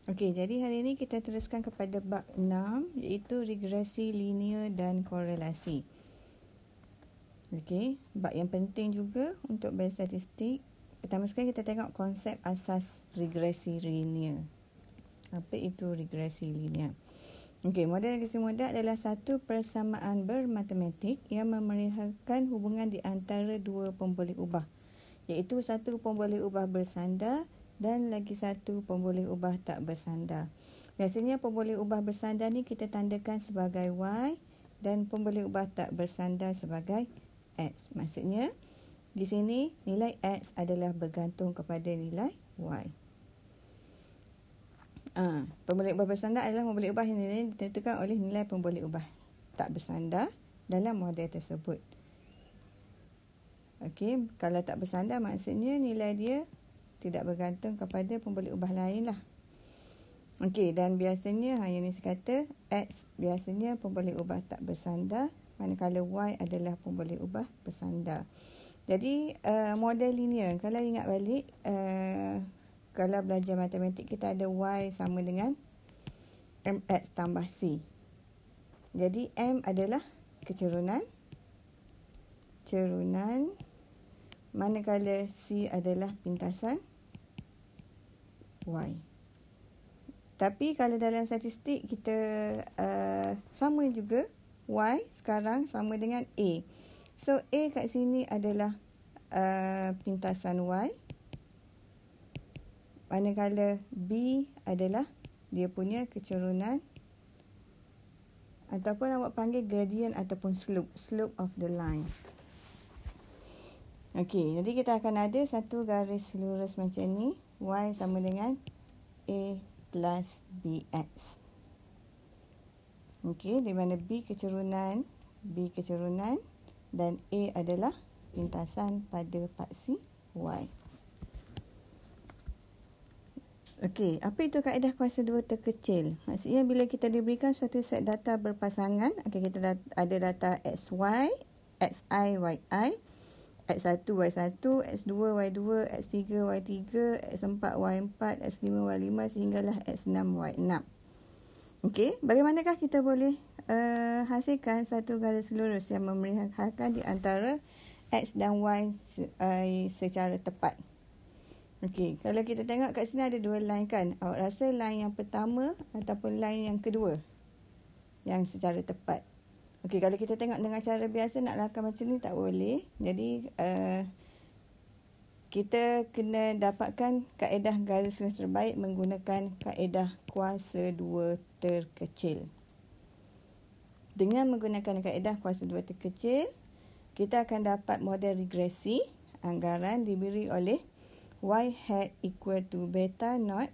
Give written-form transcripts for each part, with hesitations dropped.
Okey, jadi hari ini kita teruskan kepada bab 6 iaitu regresi linear dan korelasi. Okey, bab yang penting juga untuk biostatistik. Pertama sekali kita tengok konsep asas regresi linear. Apa itu regresi linear? Okey, model regresi mudah adalah satu persamaan bermatematik yang memerlihatkan hubungan di antara dua pemboleh ubah, iaitu satu pemboleh ubah bersandar dan lagi satu pemboleh ubah tak bersandar. Biasanya pemboleh ubah bersandar ni kita tandakan sebagai Y dan pemboleh ubah tak bersandar sebagai X. Maksudnya di sini nilai X adalah bergantung kepada nilai Y. Pemboleh ubah bersandar adalah pemboleh ubah yang nilainya ditentukan oleh nilai pemboleh ubah tak bersandar dalam model tersebut. Okey, kalau tak bersandar maksudnya nilai dia tidak bergantung kepada pemboleh ubah lain lah. Okey, dan biasanya yang ni saya kata X biasanya pemboleh ubah tak bersandar, manakala Y adalah pemboleh ubah bersandar. Jadi model linear, kalau ingat balik kalau belajar matematik kita ada Y sama dengan MX tambah C. Jadi M adalah kecerunan, manakala C adalah pintasan Y. Tapi kalau dalam statistik kita sama juga, Y sekarang sama dengan A. So A kat sini adalah pintasan Y, manakala B adalah dia punya kecerunan ataupun awak panggil gradient ataupun slope of the line. Okey, jadi kita akan ada satu garis lurus macam ni, Y sama dengan A plus BX. Okey, di mana B kecerunan dan A adalah pintasan pada paksi Y. Okey, apa itu kaedah kuasa dua terkecil? Maksudnya bila kita diberikan satu set data berpasangan, kita ada data XY, XI, YI, X1, Y1, X2, Y2, X3, Y3, X4, Y4, X5, Y5 sehinggalah X6, Y6. Okey, bagaimanakah kita boleh hasilkan satu garis lurus yang memerlihatkan di antara X dan Y secara tepat? Okey, kalau kita tengok kat sini ada dua line kan. Awak rasa line yang pertama ataupun line yang kedua yang secara tepat? Okey, kalau kita tengok dengan cara biasa nak lakukan macam ni tak boleh. Jadi kita kena dapatkan kaedah garis lurus terbaik menggunakan kaedah kuasa dua terkecil. Dengan menggunakan kaedah kuasa dua terkecil, kita akan dapat model regresi anggaran diberi oleh Y hat equal to beta naught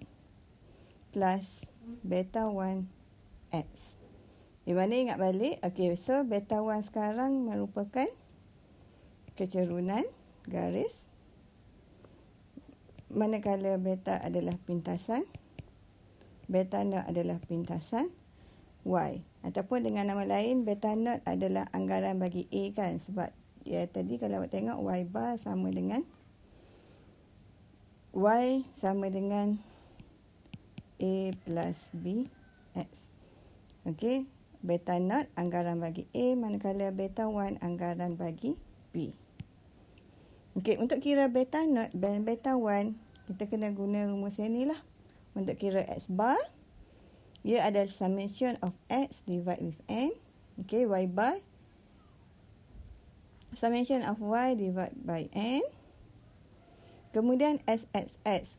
plus beta 1 X. Di mana ingat balik, okey, so beta 1 sekarang merupakan kecerunan garis, manakala beta adalah pintasan, beta naught adalah pintasan Y. Ataupun dengan nama lain, beta naught adalah anggaran bagi A kan, sebab ya tadi kalau awak tengok Y bar sama dengan Y sama dengan A plus B X. Okey, beta naught anggaran bagi A, manakala beta 1 anggaran bagi B. Okey, untuk kira beta naught dan beta 1, kita kena guna rumus yang ni lah. Untuk kira X bar, ia adalah summation of X divide with N. Okey, Y bar, summation of Y divide by N. Kemudian SXX.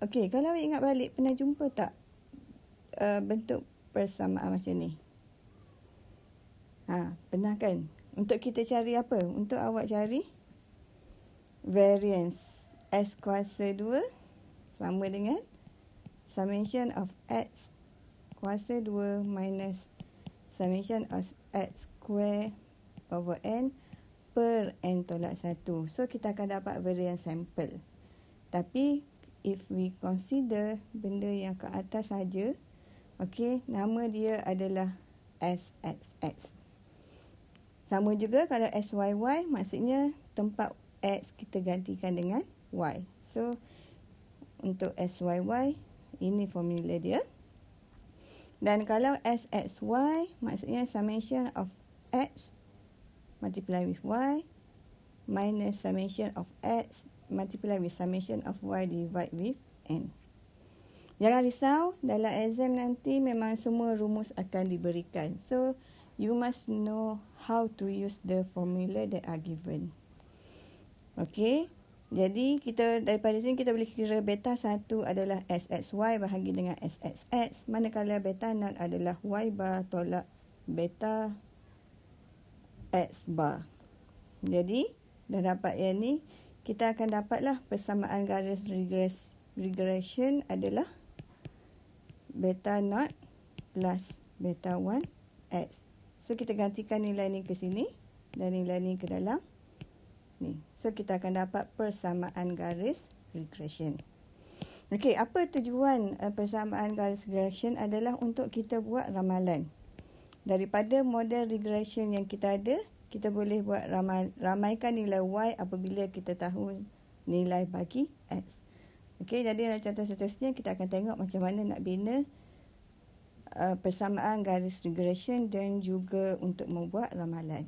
Okey, kalau awak ingat balik, pernah jumpa tak bentuk persamaan macam ni? Pernah kan? Untuk kita cari apa? Untuk awak cari variance. S kuasa 2 sama dengan summation of X kuasa 2 minus summation of X square over N per N tolak 1. So, kita akan dapat variance sample. Tapi, if we consider benda yang ke atas saja, okey, nama dia adalah SXX. Sama juga kalau SYY, maksudnya tempat X kita gantikan dengan Y. So, untuk SYY, Ini formula dia. Dan kalau SXY, maksudnya summation of X multiply with Y minus summation of X multiply with summation of Y divide with N. Jangan risau, dalam exam nanti memang semua rumus akan diberikan. So, you must know how to use the formula that are given. Okay. Jadi, kita daripada sini kita boleh kira beta 1 adalah SXY bahagi dengan SXX. Manakala beta 0 adalah Y bar tolak beta X bar. Jadi, dah dapat yang ni, kita akan dapatlah persamaan garis regression adalah beta 0 plus beta 1 X. So, kita gantikan nilai ni ke sini dan nilai ni ke dalam ni. So, kita akan dapat persamaan garis regression. Okey, apa tujuan persamaan garis regression adalah untuk kita buat ramalan. Daripada model regression yang kita ada, kita boleh buat ramaikan nilai Y apabila kita tahu nilai bagi X. Okey, jadi dalam contoh seterusnya kita akan tengok macam mana nak bina persamaan garis regression dan juga untuk membuat ramalan.